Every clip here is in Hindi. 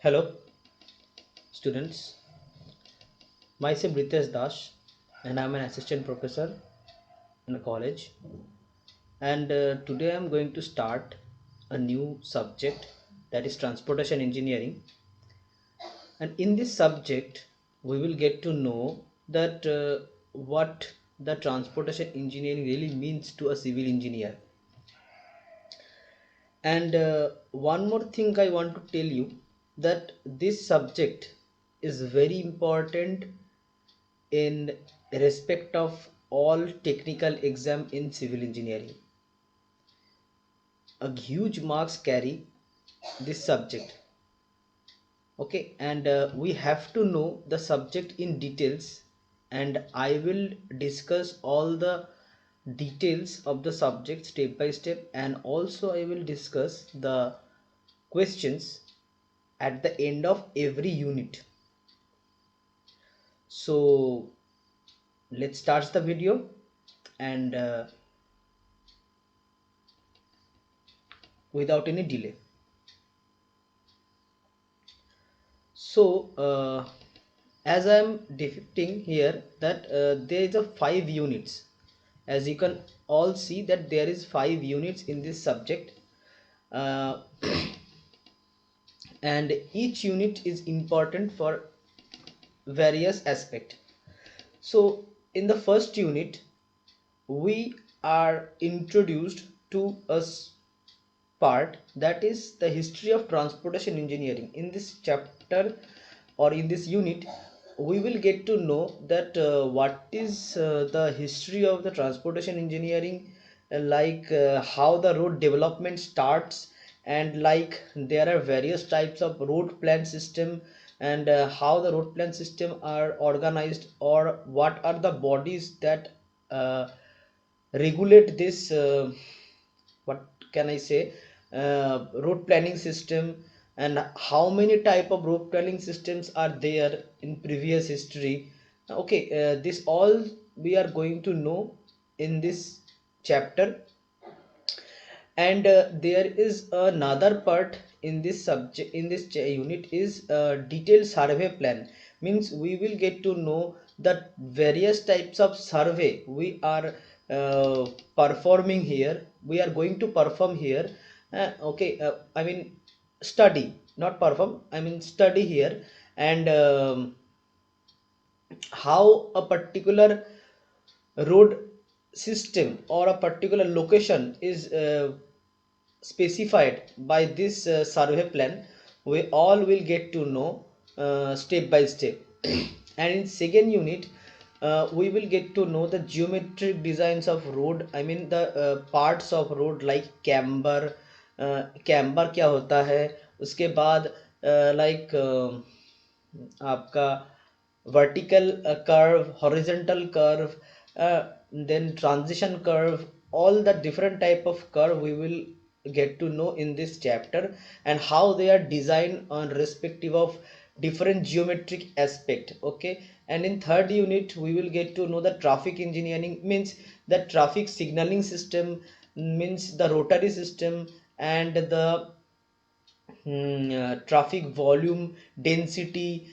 Hello, students. Myself Ritesh Das, and I'm an assistant professor in a college. And today I'm going to start a new subject, that is transportation engineering. And in this subject, we will get to know that what the transportation engineering really means to a civil engineer. And one more thing I want to tell you, that this subject is very important in respect of all technical exam in civil engineering. A huge marks carry this subject. Okay, and we have to know the subject in details, and I will discuss all the details of the subject step by step, and also I will discuss the questions at the end of every unit. So let's start the video, and without any delay. So as I am depicting here that there is a 5 units. As you can all see that there is 5 units in this subject, uh, and each unit is important for various aspect. So in the first unit we are introduced to part, that is the history of transportation engineering. In this chapter or in this unit we will get to know that what is the history of the transportation engineering, how the road development starts, and like there are various types of road plan system, and how the road plan system are organized, or what are the bodies that uh, regulate this what can I say, road planning system, and how many type of road planning systems are there in previous history. Okay, this all we are going to know in this chapter. And there is another part in this subject, in this unit, is detailed survey plan. Means we will get to know that various types of survey we are uh, performing here, we are going to perform here. Okay, I mean study, not perform, I mean study here. And how a particular road system or a particular location is specified by this survey plan, we all will get to know step by step. And in second unit we will get to know the geometric designs of road, I mean the parts of road like camber. Camber क्या होता है, उसके बाद लाइक आपका vertical curve, horizontal curve, then transition curve, all the different type of curve we will get to know in this chapter, and how they are designed on respective of different geometric aspect. Okay, and in third unit we will get to know the traffic engineering, means the traffic signaling system, means the rotary system, and the traffic volume, density,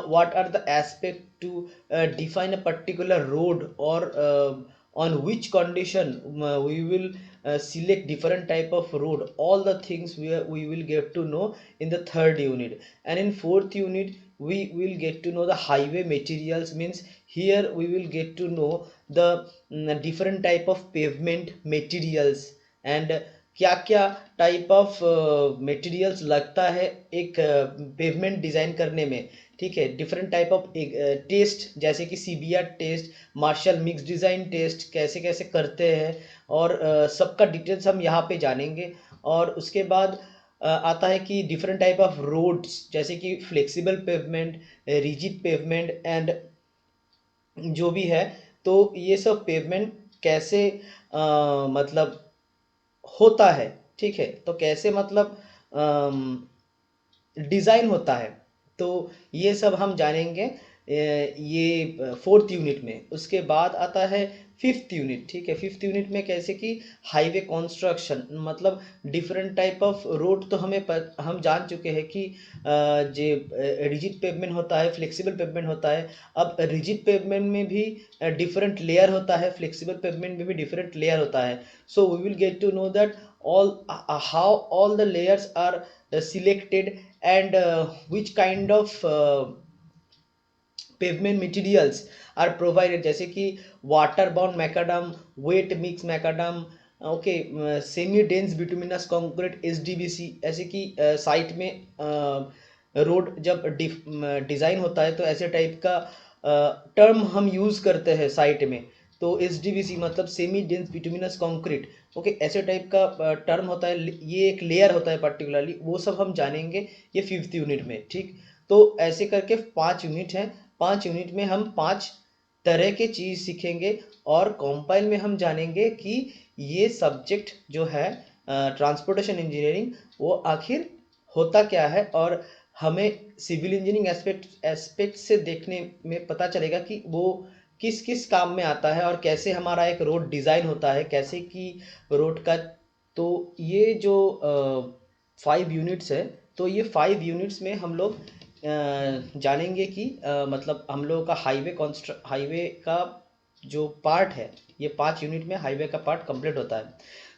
what are the aspect to define a particular road, or on which condition we will select different type of road. All the things we will get to know in the third unit. And in fourth unit we will get to know the highway materials, means here we will get to know the different type of pavement materials, and क्या क्या टाइप ऑफ मटेरियल्स लगता है एक पेवमेंट डिज़ाइन करने में। ठीक है, डिफरेंट टाइप ऑफ टेस्ट, जैसे कि CBR test, Marshall mix design test कैसे कैसे करते हैं, और सबका डिटेल्स हम यहाँ पे जानेंगे। और उसके बाद आता है कि डिफरेंट टाइप ऑफ रोड्स, जैसे कि flexible pavement, rigid pavement, and जो भी है, तो ये सब पेवमेंट कैसे मतलब होता है। ठीक है, तो कैसे मतलब डिज़ाइन होता है, तो ये सब हम जानेंगे ये फोर्थ यूनिट में। उसके बाद आता है फिफ्थ यूनिट, ठीक है। फिफ्थ यूनिट में कैसे कि हाईवे कंस्ट्रक्शन, मतलब डिफरेंट टाइप ऑफ रोड तो हम जान चुके हैं कि जे रिजिड पेवमेंट होता है, फ्लेक्सिबल पेवमेंट होता है। अब रिजिड पेवमेंट में भी डिफरेंट लेयर होता है, फ्लेक्सिबल पेवमेंट में भी डिफरेंट लेयर होता है। So we will get to know that all how all the layers are selected and which kind of pavement materials are provided, जैसे कि water bound macadam, wet mix macadam, okay, semi dense bituminous concrete SDBC. ऐसे कि साइट में रोड जब डिज़ाइन होता है तो ऐसे टाइप का टर्म हम यूज़ करते हैं साइट में। तो एसडीबीसी मतलब semi dense bituminous concrete, okay, ऐसे टाइप का टर्म होता है। ये एक लेयर होता है पर्टिकुलरली, वो सब हम जानेंगे ये फिफ्थ यूनिट में, ठीक। तो ऐसे करके 5 यूनिट हैं। 5 यूनिट में हम 5 तरह के चीज़ सीखेंगे और कंपाइल में हम जानेंगे कि ये सब्जेक्ट जो है ट्रांसपोर्टेशन इंजीनियरिंग वो आखिर होता क्या है, और हमें सिविल इंजीनियरिंग एस्पेक्ट से देखने में पता चलेगा कि वो किस किस काम में आता है और कैसे हमारा एक रोड डिज़ाइन होता है, कैसे कि रोड का। तो ये जो 5 यूनिट्स है, तो ये 5 यूनिट्स में हम लोग जानेंगे कि मतलब हम लोगों का हाईवे का जो पार्ट है, ये 5 यूनिट में हाईवे का पार्ट कंप्लीट होता है।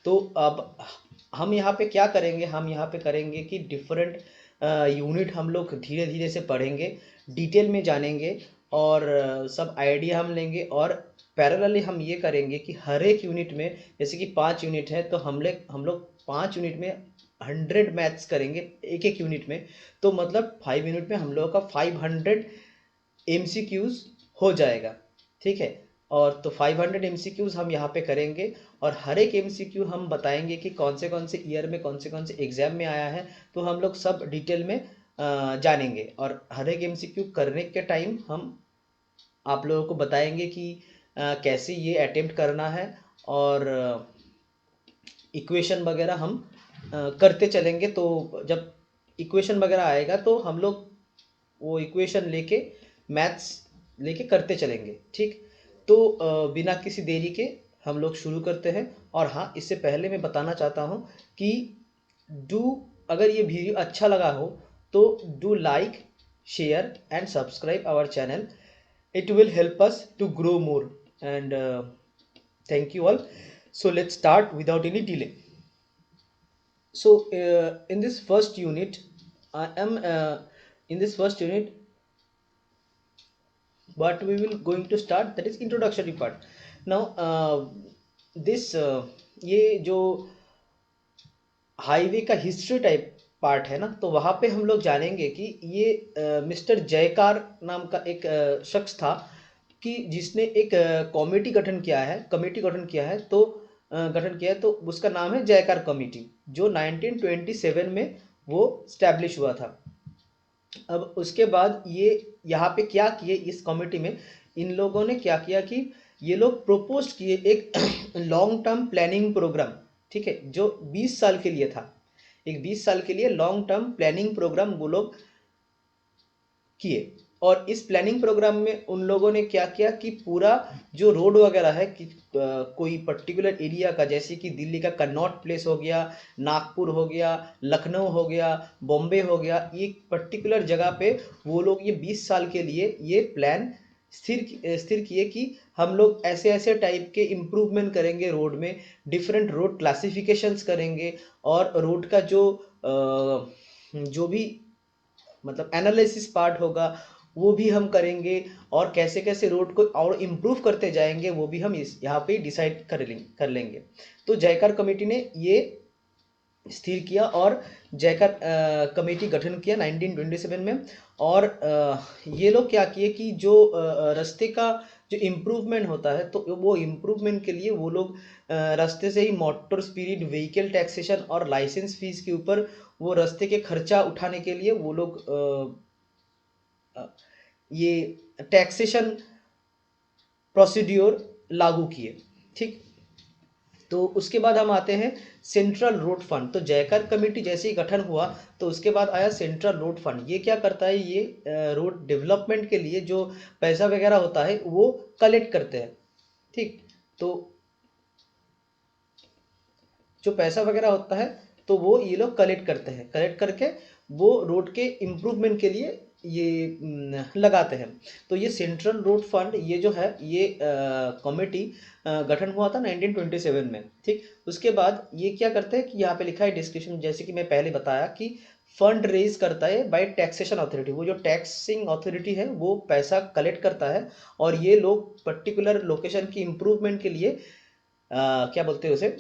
तो अब हम यहाँ पे क्या करेंगे, हम यहाँ पे करेंगे कि डिफरेंट यूनिट हम लोग धीरे धीरे से पढ़ेंगे, डिटेल में जानेंगे और सब आइडिया हम लेंगे। और पैरेलली हम ये करेंगे कि हर एक यूनिट में, जैसे कि 5 यूनिट है तो हम लोग 5 यूनिट में 100 मैथ्स करेंगे एक एक यूनिट में। तो मतलब 5 यूनिट में हम लोगों का 500 MCQs हो जाएगा, ठीक है। और तो 500 MCQs हम यहाँ पे करेंगे और हर एक MCQ हम बताएंगे कि कौन से ईयर में कौन से एग्जाम में आया है। तो हम लोग सब डिटेल में जानेंगे और हर एक MCQ करने के टाइम हम आप लोगों को बताएंगे कि कैसे ये अटेम्प्ट करना है, और इक्वेशन वगैरह हम करते चलेंगे। तो जब इक्वेशन वगैरह आएगा तो हम लोग वो इक्वेशन लेके मैथ्स लेके करते चलेंगे, ठीक। तो बिना किसी देरी के हम लोग शुरू करते हैं। और हाँ, इससे पहले मैं बताना चाहता हूँ कि डू अगर ये वीडियो अच्छा लगा हो तो do like, share and subscribe our channel. It will help us to grow more, and thank you all. So let's start without any delay. So in this first unit I am in this first unit what we will going to start, that is introductory part. Now this ये जो हाईवे का हिस्ट्री टाइप पार्ट है ना, तो वहाँ पे हम लोग जानेंगे कि ये मिस्टर जयकार नाम का एक शख्स था कि जिसने एक कमेटी गठन किया है। तो तो उसका नाम है जयकार कमेटी, जो 1927 में वो स्टैब्लिश हुआ था। अब उसके बाद ये यहाँ पे क्या किए इस कमेटी में, इन लोगों ने क्या किया कि ये लोग प्रपोज किए एक लॉन्ग टर्म प्लानिंग प्रोग्राम, ठीक है, जो 20 साल के लिए था। एक 20 साल के लिए लॉन्ग टर्म प्लानिंग प्रोग्राम वो लोग किए। और इस प्लानिंग प्रोग्राम में उन लोगों ने क्या किया कि पूरा जो रोड वगैरह है कि कोई पर्टिकुलर एरिया का, जैसे कि दिल्ली का कनॉट प्लेस हो गया, नागपुर हो गया, लखनऊ हो गया, बॉम्बे हो गया, एक पर्टिकुलर जगह पे वो लोग ये 20 साल के लिए ये प्लान स्थिर किए कि हम लोग ऐसे ऐसे टाइप के इम्प्रूवमेंट करेंगे रोड में, डिफरेंट रोड क्लासिफिकेशंस करेंगे, और रोड का जो भी मतलब एनालिसिस पार्ट होगा वो भी हम करेंगे, और कैसे कैसे रोड को और इम्प्रूव करते जाएंगे वो भी हम इस यहाँ पे डिसाइड कर लेंगे। तो जयकार कमेटी ने ये स्थिर किया और जयकार कमेटी गठन किया 1927 में। और ये लोग क्या किए कि जो रास्ते का जो इम्प्रूवमेंट होता है, तो वो इम्प्रूवमेंट के लिए वो लोग रास्ते से ही मोटर स्पिरिट व्हीकल टैक्सेशन और लाइसेंस फीस के ऊपर वो रास्ते के खर्चा उठाने के लिए वो लोग ये टैक्सेशन प्रोसीड्योर लागू किए, ठीक। तो उसके बाद हम आते हैं सेंट्रल रोड फंड। तो जयकार कमेटी जैसे ही गठन हुआ तो उसके बाद आया सेंट्रल रोड फंड। ये क्या करता है, ये रोड डेवलपमेंट के लिए जो पैसा वगैरह होता है वो कलेक्ट करते हैं, ठीक। तो जो पैसा वगैरह होता है तो वो ये लोग कलेक्ट करते हैं, कलेक्ट करके वो रोड के इम्प्रूवमेंट के लिए ये लगाते हैं। तो ये सेंट्रल रोड फंड ये जो है ये कमेटी गठन हुआ था 1927 में, ठीक। उसके बाद ये क्या करते हैं कि यहाँ पे लिखा है डिस्क्रिप्शन, जैसे कि मैं पहले बताया कि फंड रेज करता है बाय टैक्सेशन अथॉरिटी, वो जो टैक्सिंग अथॉरिटी है वो पैसा कलेक्ट करता है और ये लोग पर्टिकुलर लोकेशन की इम्प्रूवमेंट के लिए क्या बोलते हैं उसे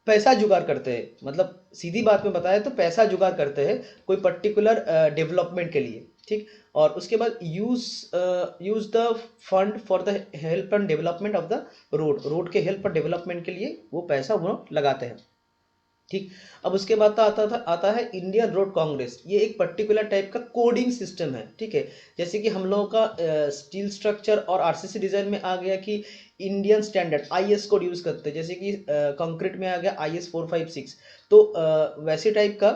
पैसा जुगाड़ करते हैं, मतलब सीधी बात में बताया तो पैसा जुगाड़ करते हैं कोई पर्टिकुलर डेवलपमेंट के लिए, ठीक। और उसके बाद use the fund for the help and development of the road, road के हेल्प और डेवलपमेंट के लिए वो पैसा वो लगाते हैं, ठीक। अब उसके बाद तो आता है इंडियन रोड कांग्रेस, ये एक पर्टिकुलर टाइप का कोडिंग सिस्टम है, ठीक है। जैसे कि हम लोगों का स्टील स्ट्रक्चर और आरसीसी डिजाइन में आ गया कि Indian standard IS code use करते हैं, जैसे कि कंक्रीट में आ गया IS 456, तो वैसे टाइप का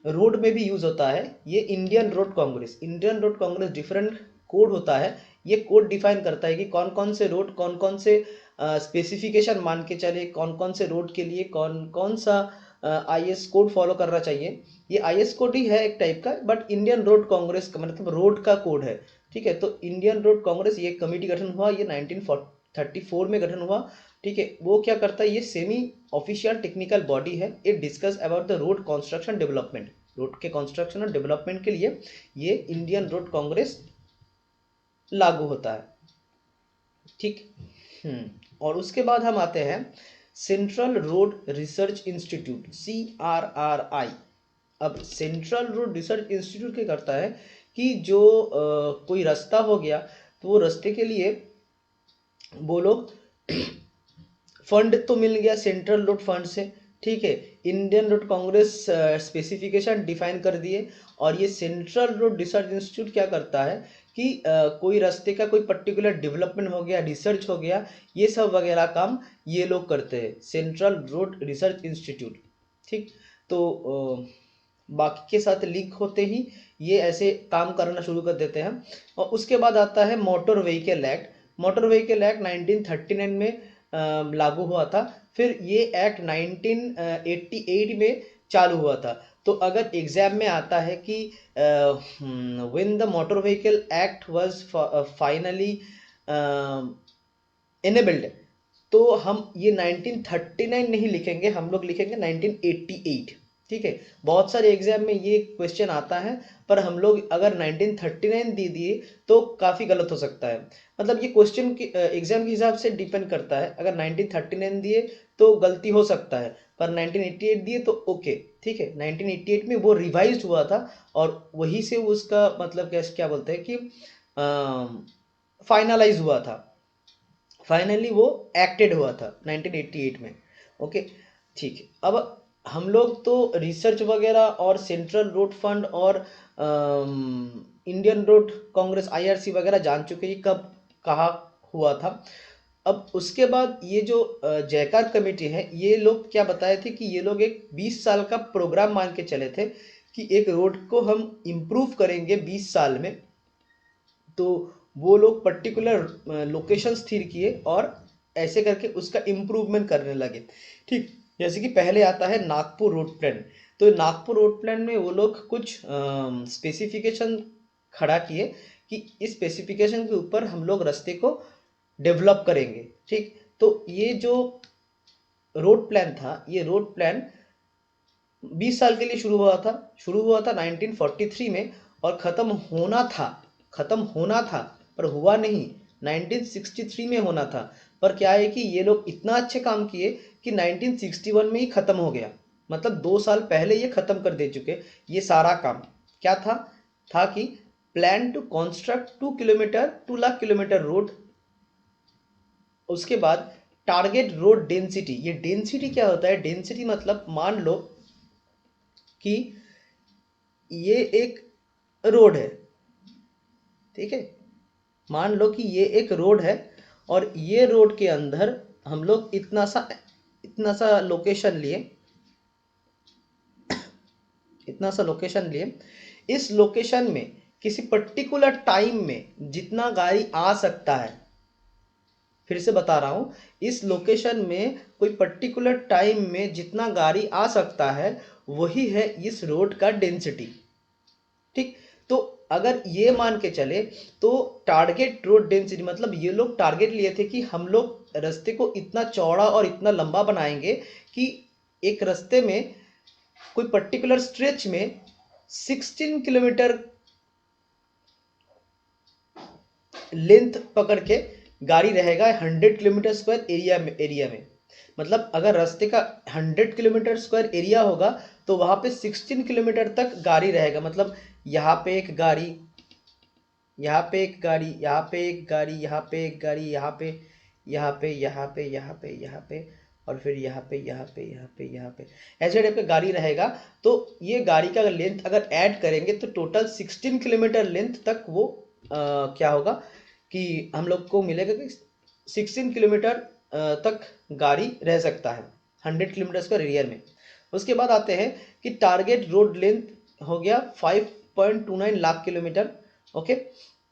रोड में भी यूज होता है ये Indian road Congress. Indian road Congress different code होता है, ये कोड डिफाइन करता है कि कौन कौन से रोड, कौन कौन से स्पेसिफिकेशन मान के चले, कौन कौन से रोड के लिए कौन कौन सा IS कोड फॉलो करना चाहिए। ये IS कोड ही है एक टाइप का, बट इंडियन रोड कांग्रेस का मतलब रोड का कोड है, ठीक है। तो इंडियन रोड कांग्रेस ये कमेटी गठन हुआ, ये 1934 में गठन हुआ, ठीक है। वो क्या करता है, ये सेमी ऑफिशियल टेक्निकल बॉडी है, it discuss about the road construction development, road के कंस्ट्रक्शन और डेवलपमेंट के लिए ये इंडियन रोड कांग्रेस लागू होता है, ठीक। और उसके बाद हम आते हैं central road research institute, CRRI। अब सेंट्रल रोड रिसर्च इंस्टीट्यूट क्या करता है कि जो कोई रास्ता हो गया तो वो रास्ते के लिए वो लोग फंड तो मिल गया सेंट्रल रोड फंड से, ठीक है। Indian road Congress specification define कर दिए, और ये सेंट्रल रोड रिसर्च इंस्टीट्यूट क्या करता है कि कोई रास्ते का कोई पर्टिकुलर डेवलपमेंट हो गया, रिसर्च हो गया, ये सब वगैरह काम ये लोग करते हैं, सेंट्रल रोड रिसर्च इंस्टीट्यूट, ठीक। तो बाकी के साथ लिंक होते ही ये ऐसे काम करना शुरू कर देते हैं। और उसके बाद आता है motor vehicle act. Motor vehicle act 1939 में लागू हुआ था, फिर ये एक्ट 1988 में चालू हुआ था। तो अगर एग्जाम में आता है कि when the motor vehicle act was finally enabled, तो हम ये 1939 नहीं लिखेंगे, हम लोग लिखेंगे 1988, ठीक है। बहुत सारे एग्जाम में ये क्वेश्चन आता है, पर हम लोग अगर 1939 दे दिए तो काफ़ी गलत हो सकता है, मतलब ये क्वेश्चन की एग्जाम के हिसाब से डिपेंड करता है। अगर 1939 दिए तो गलती हो सकता है, पर 1988 दिए तो ओके, ठीक है। 1988 में वो रिवाइज हुआ था और वही से उसका मतलब कैसे क्या बोलते हैं कि फाइनलाइज हुआ था, फाइनली वो एक्टेड हुआ था 1988 में, ओके, ठीक है। अब हम लोग तो रिसर्च वगैरह और सेंट्रल रोड फंड और इंडियन रोड कांग्रेस IRC वगैरह जान चुके हैं कब कहाँ हुआ था। अब उसके बाद ये जो जयकार कमेटी है, ये लोग क्या बताए थे कि ये लोग एक 20 साल का प्रोग्राम मान के चले थे कि एक रोड को हम इम्प्रूव करेंगे 20 साल में। तो वो लोग पर्टिकुलर लोकेशन स्थिर किए और ऐसे करके उसका इम्प्रूवमेंट करने लगे, ठीक। जैसे कि पहले आता है नागपुर रोड प्लान। तो नागपुर रोड प्लान में वो लोग कुछ स्पेसिफिकेशन खड़ा किए कि इस स्पेसिफिकेशन के ऊपर हम लोग रास्ते को डेवलप करेंगे, ठीक। तो ये जो रोड प्लान था, ये रोड प्लान 20 साल के लिए शुरू हुआ था 1943 में, और ख़त्म होना था पर हुआ नहीं, 1963 में होना था। पर क्या है कि ये लोग इतना अच्छे काम किए कि 1961 में ही ख़त्म हो गया, मतलब 2 साल पहले ये ख़त्म कर दे चुके। ये सारा काम क्या था कि plan to construct 2 lakh kilometre road. उसके बाद टारगेट रोड डेंसिटी, ये डेंसिटी क्या होता है, डेंसिटी मतलब मान लो कि ये एक रोड है, ठीक है। मान लो कि ये एक रोड है और ये रोड के अंदर हम लोग इतना सा लोकेशन लिए, इतना सा लोकेशन लिए। इस लोकेशन में किसी पर्टिकुलर टाइम में जितना गाड़ी आ सकता है, फिर से बता रहा हूं, इस लोकेशन में कोई पर्टिकुलर टाइम में जितना गाड़ी आ सकता है वही है इस रोड का डेंसिटी। ठीक, तो अगर ये मान के चले तो टारगेट रोड डेंसिटी मतलब ये लोग टारगेट लिए थे कि हम लोग रास्ते को इतना चौड़ा और इतना लंबा बनाएंगे कि एक रास्ते में कोई पर्टिकुलर स्ट्रेच में 16 किलोमीटर लेंथ पकड़ के गाड़ी रहेगा 100 किलोमीटर स्क्वायर एरिया में। मतलब अगर रास्ते का 100 किलोमीटर स्क्वायर एरिया होगा तो वहां पे 16 किलोमीटर तक गाड़ी रहेगा। मतलब यहाँ पे एक गाड़ी, यहाँ पे एक गाड़ी, यहाँ पे एक गाड़ी, यहाँ पे एक गाड़ी, यहाँ पे, यहाँ पे, यहाँ पे, यहाँ पे, यहाँ पे, और फिर यहाँ पे, यहाँ पे, यहाँ पे, यहाँ पे, ऐसे टाइप का गाड़ी रहेगा। तो ये गाड़ी का लेंथ अगर ऐड करेंगे तो टोटल 16 किलोमीटर लेंथ तक वो क्या होगा कि हम लोग को मिलेगा कि 16 किलोमीटर तक गाड़ी रह सकता है 100 किलोमीटर स्क्वायर एरिया में। उसके बाद आते हैं कि टारगेट रोड लेंथ हो गया 5.29 लाख किलोमीटर। ओके,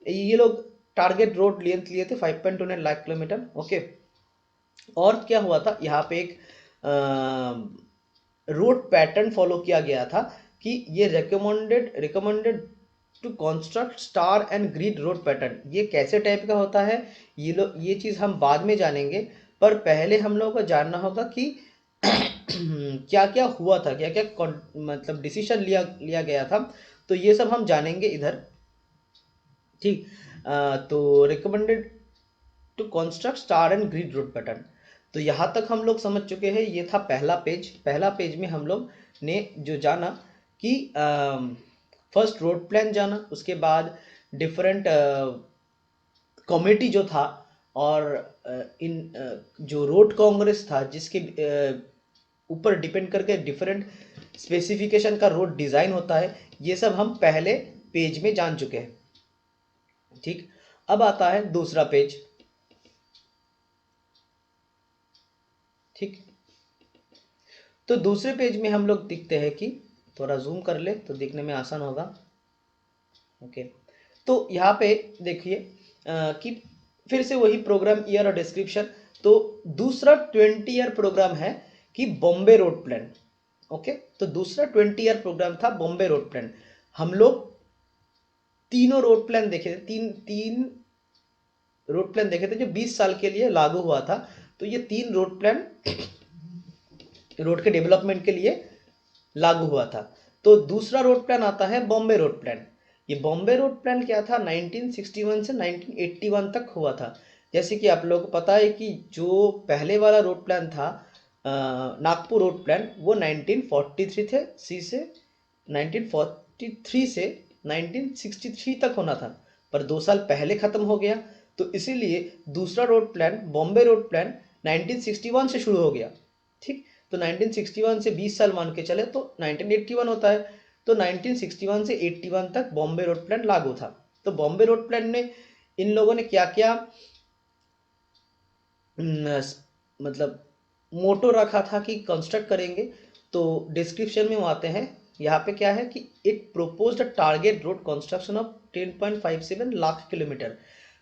ये लोग टारगेट रोड लेंथ लिए थे 5.29 लाख किलोमीटर। ओके, और क्या हुआ था, यहाँ पे एक रोड पैटर्न फॉलो किया गया था कि ये recommended to construct star and grid road pattern. ये कैसे टाइप का होता है ये चीज़ हम बाद में जानेंगे, पर पहले हम लोगों को जानना होगा कि क्या क्या हुआ था, क्या क्या मतलब डिसीजन लिया गया था, तो ये सब हम जानेंगे इधर। ठीक, तो recommended to construct star and grid road pattern. तो यहाँ तक हम लोग समझ चुके हैं, ये था पहला पेज। पहला पेज में हम लोग ने जो जाना कि फर्स्ट रोड प्लान जाना, उसके बाद डिफरेंट कमेटी जो था, और जो रोड कांग्रेस था जिसके ऊपर डिपेंड करके डिफरेंट स्पेसिफिकेशन का रोड डिज़ाइन होता है, ये सब हम पहले पेज में जान चुके हैं। ठीक, अब आता है दूसरा पेज। ठीक, तो दूसरे पेज में हम लोग दिखते हैं कि थोड़ा जूम कर ले तो देखने में आसान होगा। ओके, तो यहाँ पे देखिए कि फिर से वही प्रोग्राम ईयर और डिस्क्रिप्शन। तो दूसरा 20 ईयर प्रोग्राम है कि बॉम्बे रोड प्लान। ओके, तो दूसरा 20 ईयर प्रोग्राम था बॉम्बे रोड प्लान। हम लोग तीनों रोड प्लान देखे थे, तीन रोड प्लान देखे थे जो 20 साल के लिए लागू हुआ था। तो ये तीन रोड प्लान रोड के डेवलपमेंट के लिए लागू हुआ था। तो दूसरा रोड प्लान आता है बॉम्बे रोड प्लान। ये बॉम्बे रोड प्लान क्या था, 1961 से 1981 तक हुआ था। जैसे कि आप लोगों को पता है कि जो पहले वाला रोड प्लान था नागपुर रोड प्लान, वो 1943 थे सी से 1943 से 1963 तक होना था, पर 2 साल पहले ख़त्म हो गया। तो इसीलिए दूसरा road plan Bombay road plan 1961 से शुरू हो गया। ठीक, तो 1961 से 20 साल मान के चले तो 1981 होता है। तो 1961 से 81 तक बॉम्बे रोड प्लान लागू था। तो बॉम्बे रोड प्लान में इन लोगों ने क्या क्या मतलब मोटो रखा था कि कंस्ट्रक्ट करेंगे। तो डिस्क्रिप्शन में वो आते हैं, यहाँ पे क्या है कि it proposed target road construction of 10.57 lakh kilometre.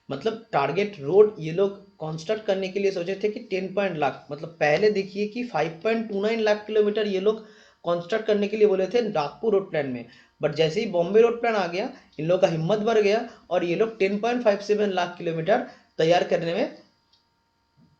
मतलब टारगेट रोड ये लोग कंस्ट्रक्ट करने के लिए सोचे थे कि 10 लाख, मतलब पहले देखिए कि 5.29 लाख किलोमीटर ये लोग कंस्ट्रक्ट करने के लिए बोले थे नागपुर रोड प्लान में। बट जैसे ही बॉम्बे रोड प्लान आ गया, इन लोग का हिम्मत बढ़ गया और ये लोग 10.57 लाख किलोमीटर तैयार करने में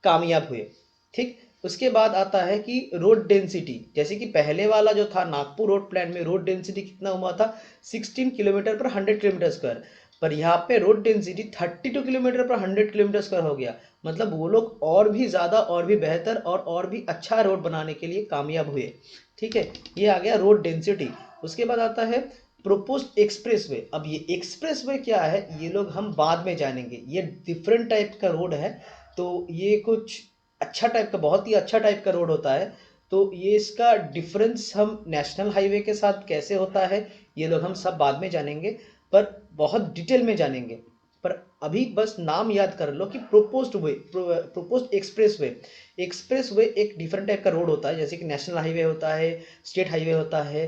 कामयाब हुए। ठीक, उसके बाद आता है कि रोड डेंसिटी। जैसे कि पहले वाला जो था नागपुर रोड प्लान में रोड डेंसिटी कितना हुआ था, 16 किलोमीटर पर 100 किलोमीटर स्क्वायर, पर यहाँ पे रोड डेंसिटी 32 किलोमीटर पर 100 किलोमीटर स्क्वायर हो गया। मतलब वो लोग और भी ज़्यादा और भी बेहतर और भी अच्छा रोड बनाने के लिए कामयाब हुए। ठीक है, ये आ गया रोड डेंसिटी। उसके बाद आता है प्रोपोज्ड एक्सप्रेसवे। अब ये एक्सप्रेसवे क्या है ये लोग हम बाद में जानेंगे, ये डिफरेंट टाइप का रोड है। तो ये कुछ अच्छा टाइप का, बहुत ही अच्छा टाइप का रोड होता है। तो ये इसका डिफरेंस हम नेशनल हाईवे के साथ कैसे होता है ये लोग हम सब बाद में जानेंगे, पर बहुत डिटेल में जानेंगे। पर अभी बस नाम याद कर लो कि proposed way, proposed expressway. Expressway एक डिफरेंट टाइप का रोड होता है, जैसे कि नेशनल हाईवे होता है, स्टेट हाईवे होता है,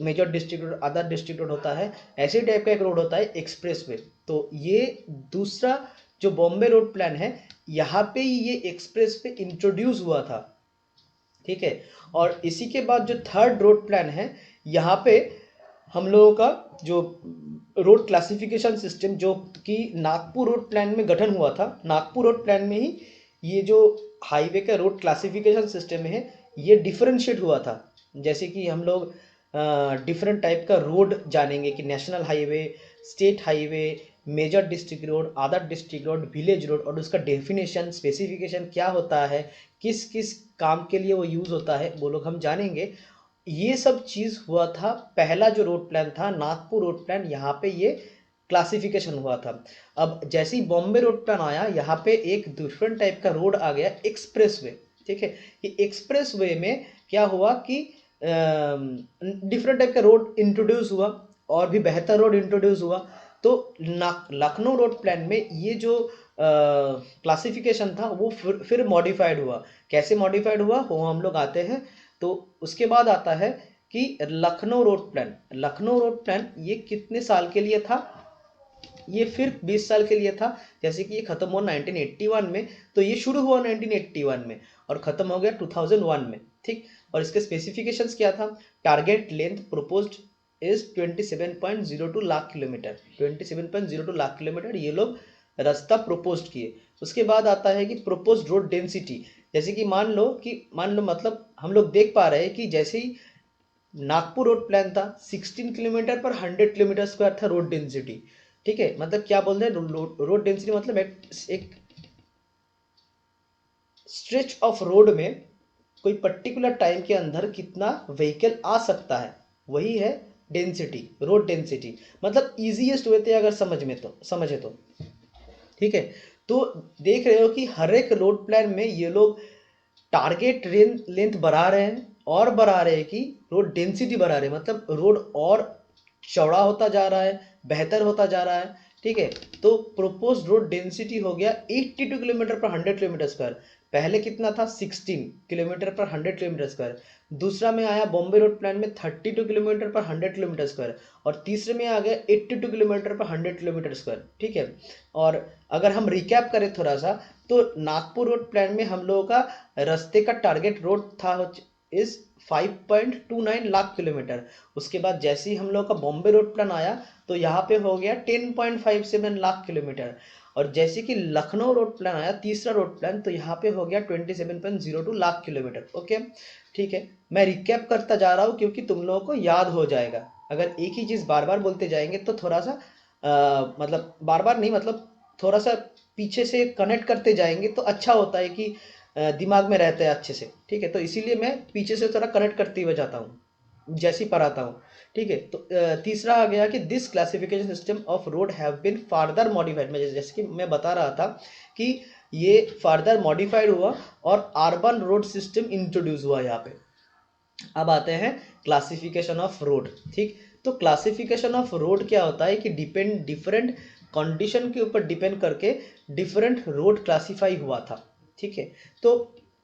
major district road, other district road होता है, ऐसे टाइप का एक रोड होता है एक्सप्रेस वे। तो ये दूसरा जो बॉम्बे रोड प्लान है, यहाँ पे ये एक्सप्रेस वे इंट्रोड्यूस हुआ था, ठीक है। और इसी के बाद जो थर्ड रोड प्लान है, यहाँ पे हम लोगों का जो रोड क्लासिफिकेशन सिस्टम जो कि नागपुर रोड प्लान में गठन हुआ था, नागपुर रोड प्लान में ही ये जो हाईवे का रोड क्लासिफिकेशन सिस्टम है ये डिफरेंशिएट हुआ था। जैसे कि हम लोग डिफरेंट टाइप का रोड जानेंगे कि national highway, state highway, major district road, other district road, village road, और उसका डेफिनेशन स्पेसिफिकेशन क्या होता है, किस किस काम के लिए वो यूज़ होता है, वो लोग हम जानेंगे। ये सब चीज़ हुआ था, पहला जो रोड प्लान था नागपुर रोड प्लान, यहाँ पे ये क्लासिफिकेशन हुआ था। अब जैसे ही बॉम्बे रोड प्लान आया, यहाँ पे एक डिफरेंट टाइप का रोड आ गया, एक्सप्रेस वे, ठीक है। कि एक्सप्रेस वे में क्या हुआ कि डिफरेंट टाइप का रोड इंट्रोड्यूस हुआ, और भी बेहतर रोड इंट्रोड्यूस हुआ। तो लखनऊ रोड प्लान में ये जो क्लासिफिकेशन था वो फिर मॉडिफाइड हुआ। कैसे मॉडिफाइड हुआ वो हम लोग आते हैं। तो उसके बाद आता है कि Lucknow road plan. Lucknow road plan ये कितने साल के लिए था, ये फिर 20 साल के लिए था। जैसे कि ये खत्म हुआ 1981 में, तो ये शुरू हुआ 1981 में और खत्म हो गया 2001 में, ठीक। और इसके स्पेसिफिकेशंस क्या था, target length proposed is 27.02 lakh kilometre, 27.02 lakh kilometre ये लोग रास्ता प्रोपोज्ड किए। उसके बाद आता है कि प्रोपोज्ड रोड डेंसिटी। जैसे कि मान लो मतलब हम लोग देख पा रहे हैं कि जैसे ही नागपुर रोड प्लान था 16 किलोमीटर पर 100 किलोमीटर स्क्वायर था रोड डेंसिटी, ठीक है। मतलब क्या बोलते हैं, रोड डेंसिटी मतलब एक स्ट्रेच ऑफ रोड में कोई पर्टिकुलर टाइम के अंदर कितना व्हीकल आ सकता है, वही है डेंसिटी, रोड डेंसिटी। मतलब इजीएस्ट वे थे अगर समझे तो, ठीक है। तो देख रहे हो कि हर एक रोड प्लान में ये लोग टारगेट लेंथ बढ़ा रहे हैं और बढ़ा रहे हैं कि रोड डेंसिटी बढ़ा रहे हैं, मतलब रोड और चौड़ा होता जा रहा है, बेहतर होता जा रहा है, ठीक है। तो प्रोपोज रोड डेंसिटी हो गया 82 किलोमीटर पर 100 किलोमीटर स्क्वायर। पहले कितना था, 16 किलोमीटर पर 100 किलोमीटर स्क्वायर। दूसरा में आया बॉम्बे रोड प्लान में 32 किलोमीटर पर 100 किलोमीटर स्क्वायर, और तीसरे में आ गया 82 किलोमीटर पर 100 किलोमीटर स्क्वायर, ठीक है। और अगर हम रिकैप करें थोड़ा सा, तो नागपुर रोड प्लान में हम लोगों का रास्ते का टारगेट रोड था इस 5.29 लाख किलोमीटर। उसके बाद जैसे ही हम लोग का बॉम्बे रोड प्लान आया तो यहाँ पे हो गया 10.57 लाख किलोमीटर। और जैसे कि लखनऊ रोड प्लान आया तीसरा रोड प्लान, तो यहाँ पे हो गया 27.02 लाख किलोमीटर। ओके, ठीक है। मैं रिकैप करता जा रहा हूँ क्योंकि तुम लोगों को याद हो जाएगा। अगर एक ही चीज़ बार बार बोलते जाएंगे तो थोड़ा सा मतलब बार बार नहीं, मतलब थोड़ा सा पीछे से कनेक्ट करते जाएंगे तो अच्छा होता है कि दिमाग में रहता है अच्छे से, ठीक है। तो इसीलिए मैं पीछे से थोड़ा कनेक्ट करते हुए जाता हूँ जैसे ही पढ़ाता हूँ, ठीक है। तो तीसरा आ गया कि this classification system of road have been further modified. मैं जैसे कि मैं बता रहा था कि ये फर्दर मॉडिफाइड हुआ और अर्बन रोड सिस्टम इंट्रोड्यूस हुआ यहाँ पे। अब आते हैं क्लासिफिकेशन ऑफ रोड, ठीक। तो क्लासिफिकेशन ऑफ रोड क्या होता है कि डिफरेंट कंडीशन के ऊपर डिपेंड करके डिफरेंट रोड क्लासिफाई हुआ था, ठीक है। तो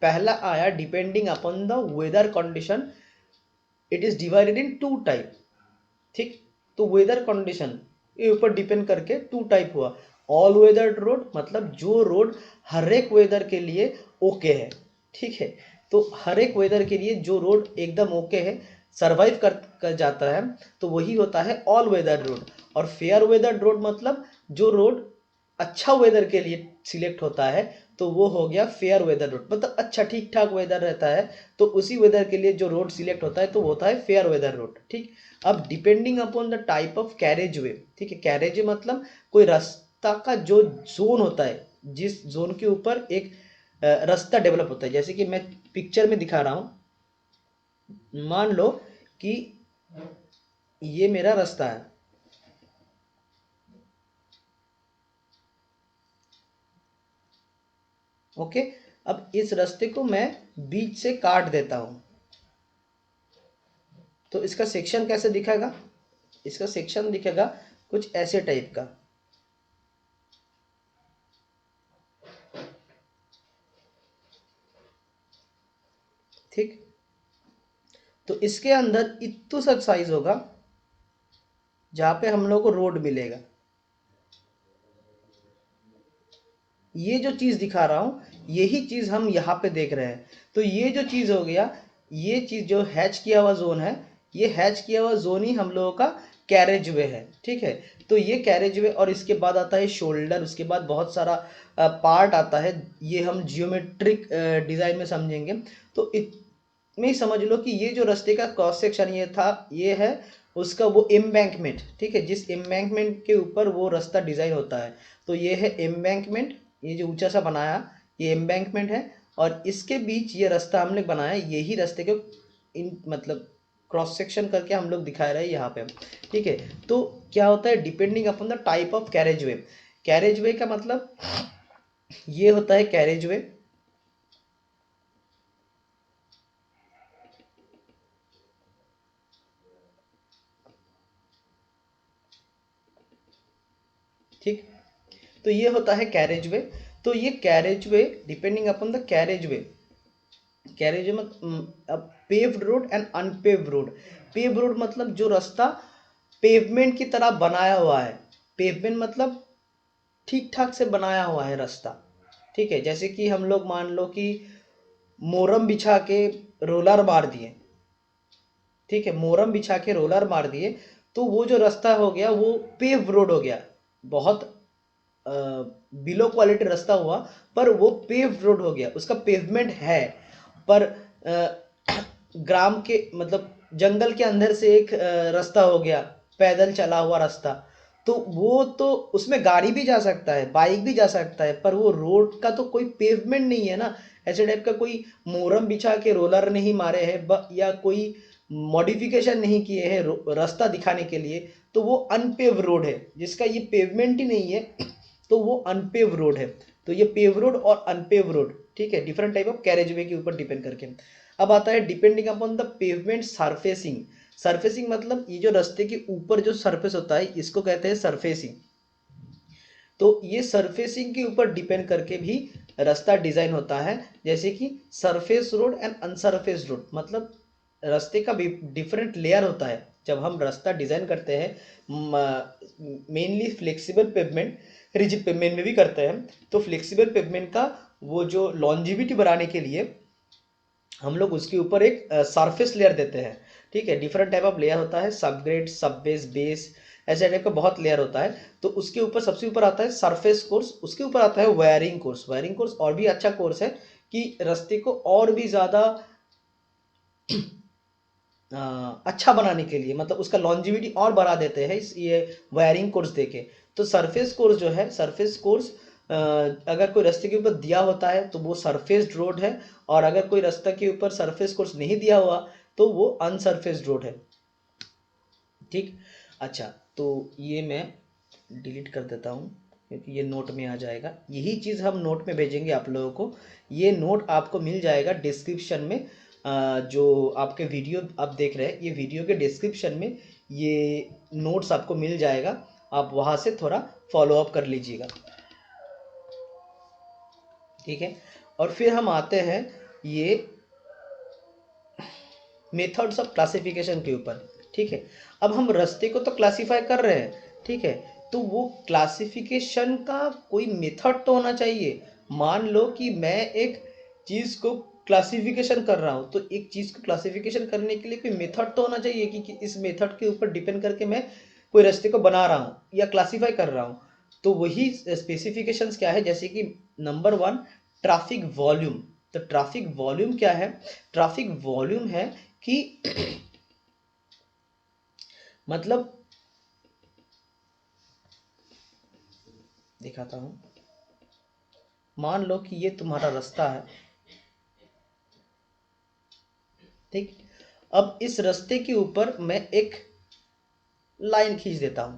पहला आया depending upon the weather condition, it is divided in two type, ठीक। तो वेदर कंडीशन के ऊपर डिपेंड करके टू टाइप हुआ। ऑल वेदर रोड मतलब जो रोड हर एक वेदर के लिए ओके है, ठीक है। तो हर एक वेदर के लिए जो रोड एकदम ओके है, सरवाइव कर जाता है, तो वही होता है ऑल वेदर रोड। और फेयर वेदर रोड मतलब जो रोड अच्छा वेदर के लिए सिलेक्ट होता है, तो वो हो गया फेयर वेदर रोड, मतलब अच्छा ठीक ठाक वेदर रहता है, तो उसी वेदर के लिए जो रोड सिलेक्ट होता है तो वो होता है फेयर वेदर रोड, ठीक। अब depending upon the type of carriage way, ठीक है। कैरेज वे मतलब कोई रास्ता का जो जोन होता है, जिस जोन के ऊपर एक रास्ता डेवलप होता है। जैसे कि मैं पिक्चर में दिखा रहा हूं, मान लो कि ये मेरा रास्ता है, ओके। अब इस रास्ते को मैं बीच से काट देता हूं, तो इसका सेक्शन कैसे दिखेगा, इसका सेक्शन दिखेगा कुछ ऐसे टाइप का, ठीक। तो इसके अंदर इतू सा साइज होगा जहां पे हम लोग को रोड मिलेगा। ये जो चीज दिखा रहा हूं यही चीज हम यहाँ पे देख रहे हैं। तो ये जो चीज हो गया, ये चीज जो हैच किया हुआ जोन है, ये हैच किया हुआ जोन ही हम लोगों का कैरेज वे है। ठीक है, तो ये कैरेज वे, और इसके बाद आता है शोल्डर, उसके बाद बहुत सारा पार्ट आता है, ये हम जियोमेट्रिक डिजाइन में समझेंगे। तो में ही समझ लो कि ये जो रास्ते का क्रॉस सेक्शन ये था, ये है उसका वो एम्बैंकमेंट। ठीक है, जिस एम्बैंकमेंट के ऊपर वो रास्ता डिजाइन होता है, तो ये है एम्बैंकमेंट। ये जो ऊंचा सा बनाया ये एम्बैंकमेंट है, और इसके बीच ये रास्ता हमने बनाया, यही रास्ते के इन मतलब क्रॉस सेक्शन करके हम लोग दिखा रहे हैं यहाँ पे। ठीक है, तो क्या होता है, depending upon the type of carriage way. Carriage way का मतलब ये होता है कैरेज वे। ठीक, तो ये होता है कैरेज वे। तो ये carriageway depending upon the carriageway, carriageway अब paved road and unpaved road. Paved road मतलब जो रास्ता पेवमेंट की तरह बनाया हुआ है। पेवमेंट मतलब ठीक ठाक से बनाया हुआ है रास्ता। ठीक है, जैसे कि हम लोग मान लो कि मोरम बिछा के रोलर मार दिए। ठीक है, मोरम बिछा के रोलर मार दिए, तो वो जो रास्ता हो गया वो पेव रोड हो गया। बहुत बिलो क्वालिटी रास्ता हुआ, पर वो पेव रोड हो गया, उसका पेवमेंट है। पर ग्राम के मतलब जंगल के अंदर से एक रास्ता हो गया, पैदल चला हुआ रास्ता, तो वो तो उसमें गाड़ी भी जा सकता है, बाइक भी जा सकता है, पर वो रोड का तो कोई पेवमेंट नहीं है ना। ऐसे टाइप का कोई मोरम बिछा के रोलर नहीं मारे हैं या कोई मॉडिफिकेशन नहीं किए हैं रास्ता दिखाने के लिए, तो वो अनपेव रोड है। जिसका ये पेवमेंट ही नहीं है तो वो अनपेव रोड है। तो ये पेव रोड और अनपेव रोड, ठीक है, different type of carriage way के ऊपर डिपेंड करके। अब आता है depending upon the pavement surfacing. Surfacing मतलब ये जो रास्ते के ऊपर जो सरफेस होता है इसको कहते हैं सरफेसिंग। तो ये सरफेसिंग के ऊपर डिपेंड करके भी रास्ता डिजाइन होता है। जैसे कि सरफेस रोड एंड अनसरफेस रोड, मतलब रास्ते का भी डिफरेंट लेयर होता है। जब हम रास्ता डिजाइन करते हैं, mainly flexible pavement, rigid pavement में भी करते हैं, तो फ्लेक्सिबल पेवमेंट का वो जो लॉन्जिविटी बढ़ाने के लिए हम लोग उसके ऊपर एक सरफेस लेयर देते हैं। ठीक है, डिफरेंट टाइप ऑफ लेयर होता है, सब ग्रेड, सब बेस, बेस, ऐसे टाइप का बहुत लेयर होता है। तो उसके ऊपर सबसे ऊपर आता है सरफेस कोर्स, उसके ऊपर आता है वायरिंग कोर्स। वायरिंग कोर्स और भी अच्छा कोर्स है कि रास्ते को और भी ज़्यादा अच्छा बनाने के लिए, मतलब उसका लॉन्जिविटी और बढ़ा देते हैं इस ये वायरिंग कोर्स देके। तो सरफेस कोर्स जो है, सरफेस कोर्स अगर कोई रास्ते के ऊपर दिया होता है तो वो सरफेस्ड रोड है, और अगर कोई रास्ते के ऊपर सरफेस कोर्स नहीं दिया हुआ तो वो अनसरफेस्ड रोड है। ठीक, अच्छा, तो ये मैं डिलीट कर देता हूँ क्योंकि ये नोट में आ जाएगा। यही चीज़ हम नोट में भेजेंगे आप लोगों को। ये नोट आपको मिल जाएगा डिस्क्रिप्शन में। जो आपके वीडियो आप देख रहे हैं, ये वीडियो के डिस्क्रिप्शन में ये नोट्स आपको मिल जाएगा, आप वहाँ से थोड़ा फॉलो अप कर लीजिएगा। ठीक है, और फिर हम आते हैं ये मेथड्स ऑफ क्लासिफिकेशन के ऊपर। ठीक है, अब हम रास्ते को तो क्लासिफाई कर रहे हैं, ठीक है, तो वो क्लासिफिकेशन का कोई मेथड तो होना चाहिए। मान लो कि मैं एक चीज़ को क्लासिफिकेशन कर रहा हूँ, तो एक चीज़ को क्लासिफिकेशन करने के लिए कोई मेथड तो होना चाहिए कि इस मेथड के ऊपर डिपेंड करके मैं कोई रास्ते को बना रहा हूँ या क्लासीफाई कर रहा हूँ। तो वही स्पेसिफिकेशंस क्या है, जैसे कि नंबर वन, ट्रैफिक वॉल्यूम। तो ट्रैफिक वॉल्यूम क्या है? ट्रैफिक वॉल्यूम है कि मतलब दिखाता हूं, मान लो कि ये तुम्हारा रास्ता है, ठीक। अब इस रास्ते के ऊपर मैं एक लाइन खींच देता हूं,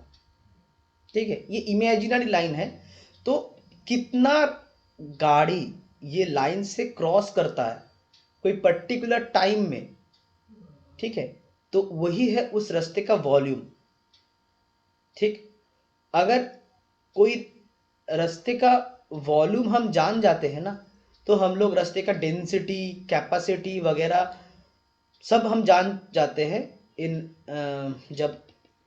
ठीक है, ये इमेजिनरी लाइन है। तो कितना गाड़ी ये लाइन से क्रॉस करता है कोई पर्टिकुलर टाइम में, ठीक है, तो वही है उस रास्ते का वॉल्यूम। ठीक, अगर कोई रास्ते का वॉल्यूम हम जान जाते हैं ना, तो हम लोग रास्ते का डेंसिटी, कैपेसिटी वगैरह सब हम जान जाते हैं इन जब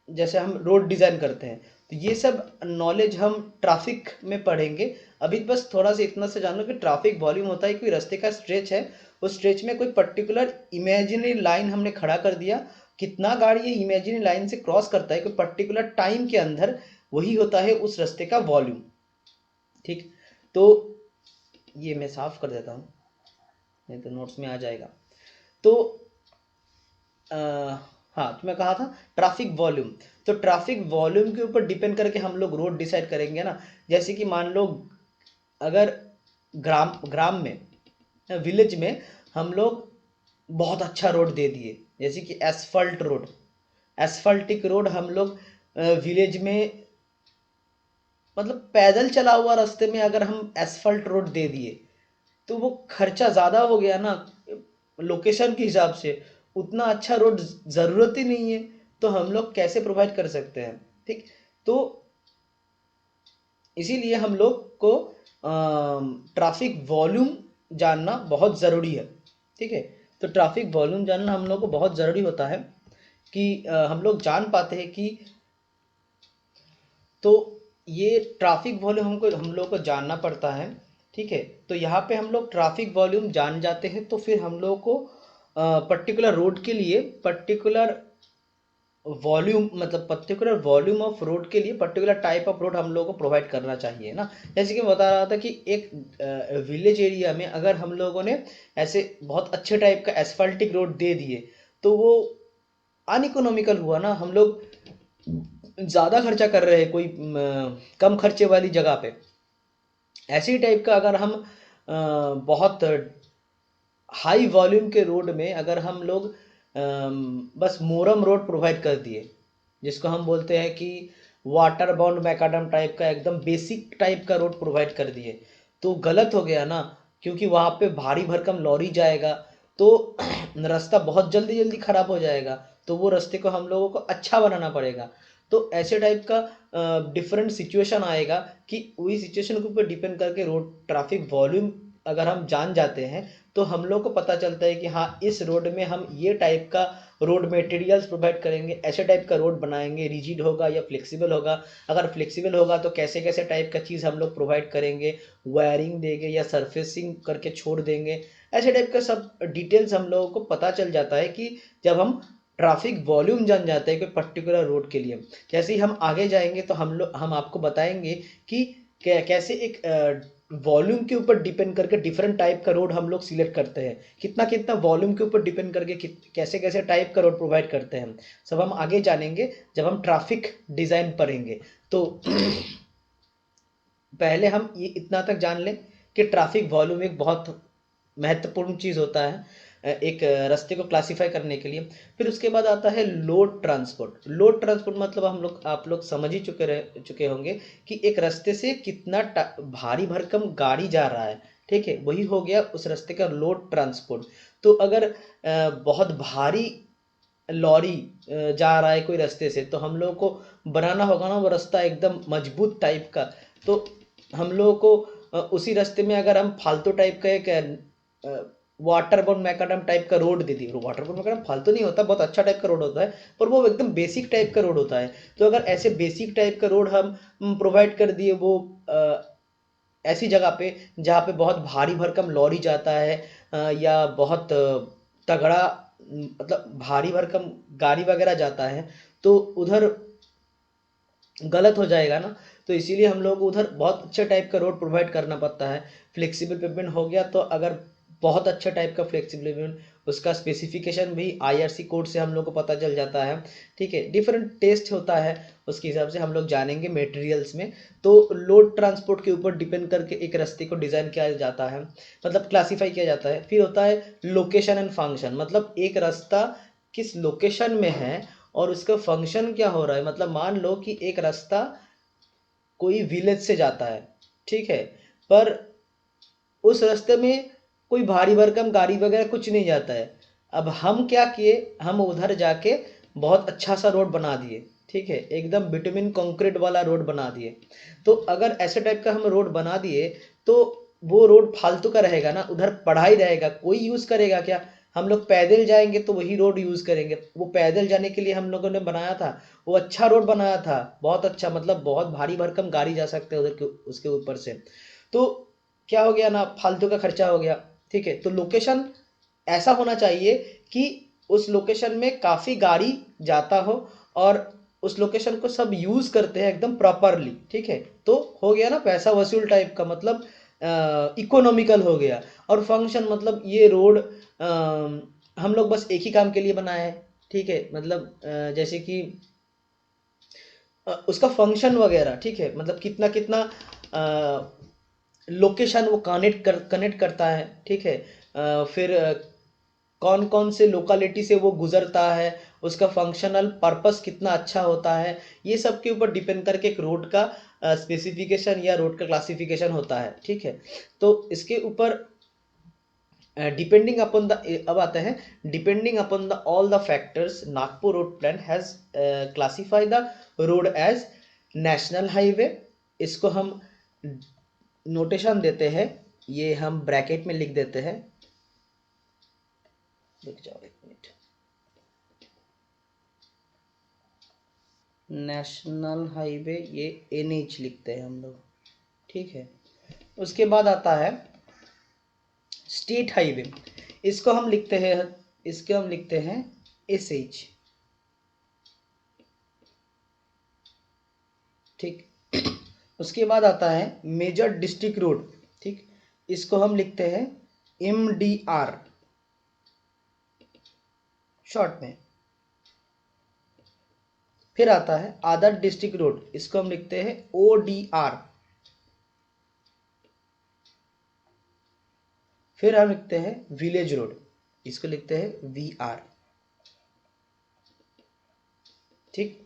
जैसे हम रोड डिज़ाइन करते हैं, तो ये सब नॉलेज हम ट्रैफिक में पढ़ेंगे। अभी बस थोड़ा सा इतना से जानो कि ट्रैफिक वॉल्यूम होता है कोई रास्ते का स्ट्रेच है, उस स्ट्रेच में कोई पर्टिकुलर इमेजिनरी लाइन हमने खड़ा कर दिया, कितना गाड़ी ये इमेजिनरी लाइन से क्रॉस करता है कोई पर्टिकुलर टाइम के अंदर, वही होता है उस रास्ते का वॉल्यूम। ठीक, तो ये मैं साफ कर देता हूँ, नहीं तो नोट्स में आ जाएगा। तो हाँ, तो मैं कहा था ट्रैफिक वॉल्यूम। तो ट्रैफिक वॉल्यूम के ऊपर डिपेंड करके हम लोग रोड डिसाइड करेंगे ना। जैसे कि मान लो अगर ग्राम ग्राम में, विलेज में हम लोग बहुत अच्छा रोड दे दिए, जैसे कि एसफल्ट रोड, एसफल्टिक रोड हम लोग विलेज में, मतलब पैदल चला हुआ रास्ते में अगर हम एसफल्ट रोड दे दिए तो वो खर्चा ज़्यादा हो गया ना लोकेशन के हिसाब से, उतना अच्छा रोड ज़रूरत ही नहीं है, तो हम लोग कैसे प्रोवाइड कर सकते हैं। ठीक, तो इसीलिए हम लोग को ट्रैफिक वॉल्यूम जानना बहुत ज़रूरी है। ठीक है, तो ट्रैफिक वॉल्यूम जानना हम लोग को बहुत ज़रूरी होता है कि हम लोग जान पाते हैं कि, तो ये ट्रैफिक वॉल्यूम हमको हम लोग को जानना पड़ता है। ठीक है, तो यहाँ पे हम लोग ट्रैफिक वॉल्यूम जान जाते हैं तो फिर हम लोग को पर्टिकुलर रोड के लिए पर्टिकुलर वॉल्यूम, मतलब पर्टिकुलर वॉल्यूम ऑफ रोड के लिए पर्टिकुलर टाइप ऑफ रोड हम लोग को प्रोवाइड करना चाहिए ना। जैसे कि मैं बता रहा था कि एक विलेज एरिया में अगर हम लोगों ने ऐसे बहुत अच्छे टाइप का एस्फल्टिक रोड दे दिए तो वो अनइकोनॉमिकल हुआ ना, हम लोग ज़्यादा खर्चा कर रहे हैं कोई कम खर्चे वाली जगह पे। ऐसी टाइप का अगर हम बहुत हाई वॉल्यूम के रोड में अगर हम लोग बस मोरम रोड प्रोवाइड कर दिए, जिसको हम बोलते हैं कि वाटर बाउंड मैकाडम टाइप का एकदम बेसिक टाइप का रोड प्रोवाइड कर दिए, तो गलत हो गया ना, क्योंकि वहाँ पे भारी भरकम लॉरी जाएगा तो रास्ता बहुत जल्दी जल्दी खराब हो जाएगा, तो वो रास्ते को हम लोगों को अच्छा बनाना पड़ेगा। तो ऐसे टाइप का डिफरेंट सिचुएशन आएगा कि वही सिचुएशन के ऊपर डिपेंड करके रोड ट्रैफिक वॉल्यूम अगर हम जान जाते हैं तो हम लोग को पता चलता है कि हाँ इस रोड में हम ये टाइप का रोड मटेरियल्स प्रोवाइड करेंगे, ऐसे टाइप का रोड बनाएंगे, रिजिड होगा या फ्लेक्सिबल होगा, अगर फ्लेक्सिबल होगा तो कैसे कैसे टाइप का चीज़ हम लोग प्रोवाइड करेंगे, वायरिंग देंगे या सरफेसिंग करके छोड़ देंगे, ऐसे टाइप का सब डिटेल्स हम लोगों को पता चल जाता है कि जब हम ट्रैफिक वॉल्यूम जान जाते हैं कोई पर्टिकुलर रोड के लिए। जैसे ही हम आगे जाएंगे तो हम आपको बताएंगे कि कैसे एक वॉल्यूम के ऊपर डिपेंड करके डिफरेंट टाइप का रोड हम लोग सिलेक्ट करते हैं, कितना कितना वॉल्यूम के ऊपर डिपेंड करके कैसे कैसे टाइप का रोड प्रोवाइड करते हैं, सब हम आगे जानेंगे जब हम ट्रैफिक डिज़ाइन पढ़ेंगे। तो पहले हम ये इतना तक जान लें कि ट्रैफिक वॉल्यूम एक बहुत महत्वपूर्ण चीज़ होता है एक रास्ते को क्लासिफाई करने के लिए। फिर उसके बाद आता है लोड ट्रांसपोर्ट। लोड ट्रांसपोर्ट मतलब आप लोग समझ ही चुके होंगे कि एक रास्ते से कितना भारी भरकम गाड़ी जा रहा है। ठीक है, वही हो गया उस रास्ते का लोड ट्रांसपोर्ट। तो अगर बहुत भारी लॉरी जा रहा है कोई रास्ते से, तो हम लोग को बनाना होगा ना वो रास्ता एकदम मजबूत टाइप का। तो हम लोग को उसी रास्ते में अगर हम फालतू टाइप का एक वाटर बाउंड मैकाडम टाइप का रोड दे दी, वाटर बाउंड मैकाडम फालतू नहीं होता, बहुत अच्छा टाइप का रोड होता है, पर वो एकदम बेसिक टाइप का रोड होता है। तो अगर ऐसे बेसिक टाइप का रोड हम प्रोवाइड कर दिए वो ऐसी जगह पे जहाँ पे बहुत भारी भरकम लॉरी जाता है या बहुत तगड़ा मतलब भारी भरकम गाड़ी वगैरह जाता है, तो उधर गलत हो जाएगा ना। तो इसीलिए हम लोग उधर बहुत अच्छे टाइप का रोड प्रोवाइड करना पड़ता है। फ्लेक्सिबल पेमेंट हो गया तो अगर बहुत अच्छा टाइप का फ्लेक्सिबल पेमेंट, उसका स्पेसिफिकेशन भी आईआरसी कोड से हम लोग को पता चल जाता है। ठीक है, डिफरेंट टेस्ट होता है, उसके हिसाब से हम लोग जानेंगे मटेरियल्स में। तो लोड ट्रांसपोर्ट के ऊपर डिपेंड करके एक रास्ते को डिज़ाइन किया जाता है, मतलब क्लासीफाई किया जाता है। फिर होता है लोकेशन एंड फंक्शन, मतलब एक रास्ता किस लोकेशन में है और उसका फंक्शन क्या हो रहा है। मतलब मान लो कि एक रास्ता कोई विलेज से जाता है, ठीक है, पर उस रास्ते में कोई भारी भरकम गाड़ी वगैरह कुछ नहीं जाता है। अब हम क्या किए, हम उधर जाके बहुत अच्छा सा रोड बना दिए। ठीक है, एकदम बिटुमिन कंक्रीट वाला रोड बना दिए। तो अगर ऐसे टाइप का हम रोड बना दिए तो वो रोड फालतू का रहेगा ना, उधर पढ़ाई रहेगा, कोई यूज करेगा क्या? हम लोग पैदल जाएंगे तो वही रोड यूज करेंगे। वो पैदल जाने के लिए हम लोगों ने बनाया था, वो अच्छा रोड बनाया था, बहुत अच्छा, मतलब बहुत भारी भरकम गाड़ी जा सकते हैं उधर के, उसके ऊपर से। तो क्या हो गया ना, फालतू का खर्चा हो गया। ठीक है, तो लोकेशन ऐसा होना चाहिए कि उस लोकेशन में काफी गाड़ी जाता हो और उस लोकेशन को सब यूज करते हैं एकदम प्रॉपरली। ठीक है, तो हो गया ना पैसा वसूल टाइप का, मतलब इकोनॉमिकल हो गया। और फंक्शन मतलब ये रोड हम लोग बस एक ही काम के लिए बनाए हैं। ठीक है, मतलब जैसे कि उसका फंक्शन वगैरह, ठीक है, मतलब कितना कितना लोकेशन वो कनेक्ट करता है। ठीक है, फिर कौन कौन से लोकालिटी से वो गुजरता है, उसका फंक्शनल पर्पस कितना अच्छा होता है, ये सब के ऊपर डिपेंड करके एक रोड का स्पेसिफिकेशन या रोड का क्लासिफिकेशन होता है। ठीक है, तो इसके ऊपर डिपेंडिंग अपॉन द, अब आता है, depending upon the all the factors Nagpur road plan has classify the road as national highway. इसको हम नोटेशन देते हैं, ये हम ब्रैकेट में लिख देते हैं, रुक जाओ एक मिनट, नेशनल हाईवे, ये NH लिखते हैं हम लोग। ठीक है, उसके बाद आता है स्टेट हाईवे, इसको हम लिखते हैं, इसको हम लिखते हैं SH। ठीक, उसके बाद आता है मेजर डिस्ट्रिक्ट रोड। ठीक, इसको हम लिखते हैं MDR शॉर्ट में। फिर आता है अदर डिस्ट्रिक्ट रोड, इसको हम लिखते हैं ODR। फिर हम लिखते हैं विलेज रोड, इसको लिखते हैं VR। ठीक,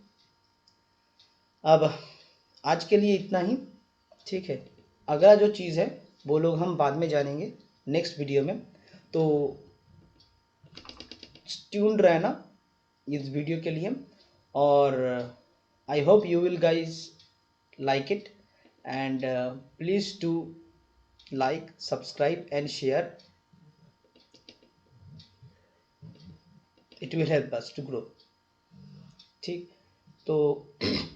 अब आज के लिए इतना ही। ठीक है, अगला जो चीज़ है वो लोग हम बाद में जानेंगे नेक्स्ट वीडियो में, तो ट्यून्ड रहना इस वीडियो के लिए। और I hope you will guys like it, and please do like, subscribe and share, it will help us to grow। ठीक, तो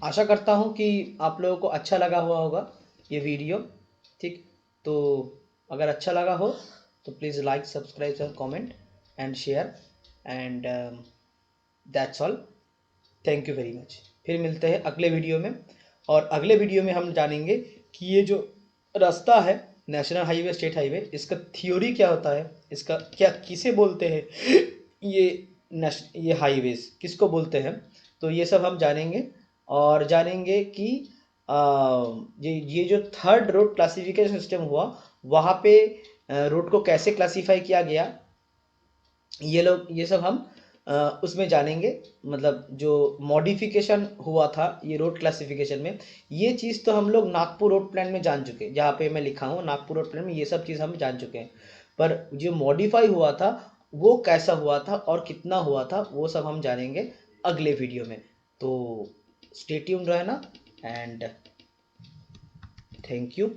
आशा करता हूँ कि आप लोगों को अच्छा लगा हुआ होगा ये वीडियो। ठीक, तो अगर अच्छा लगा हो तो प्लीज़ लाइक, सब्सक्राइब और comment and share, and that's all. Thank you very much. फिर मिलते हैं अगले वीडियो में, और अगले वीडियो में हम जानेंगे कि ये जो रास्ता है नेशनल हाईवे, स्टेट हाईवे, इसका थ्योरी क्या होता है, इसका क्या, किसे बोलते हैं ये हाईवेज किसको बोलते हैं, तो ये सब हम जानेंगे। और जानेंगे कि ये जो थर्ड रोड क्लासिफिकेशन सिस्टम हुआ, वहाँ पे रोड को कैसे क्लासीफाई किया गया, ये सब हम उसमें जानेंगे। मतलब जो मॉडिफिकेशन हुआ था ये रोड क्लासिफिकेशन में, ये चीज़ तो हम लोग नागपुर रोड प्लान में जान चुके हैं, जहाँ पे मैं लिखा हूँ नागपुर रोड प्लान में ये सब चीज़ हम जान चुके हैं। पर जो मॉडिफाई हुआ था वो कैसा हुआ था और कितना हुआ था, वो सब हम जानेंगे अगले वीडियो में। तो स्टे ट्यून्ड रहना, एंड थैंक यू।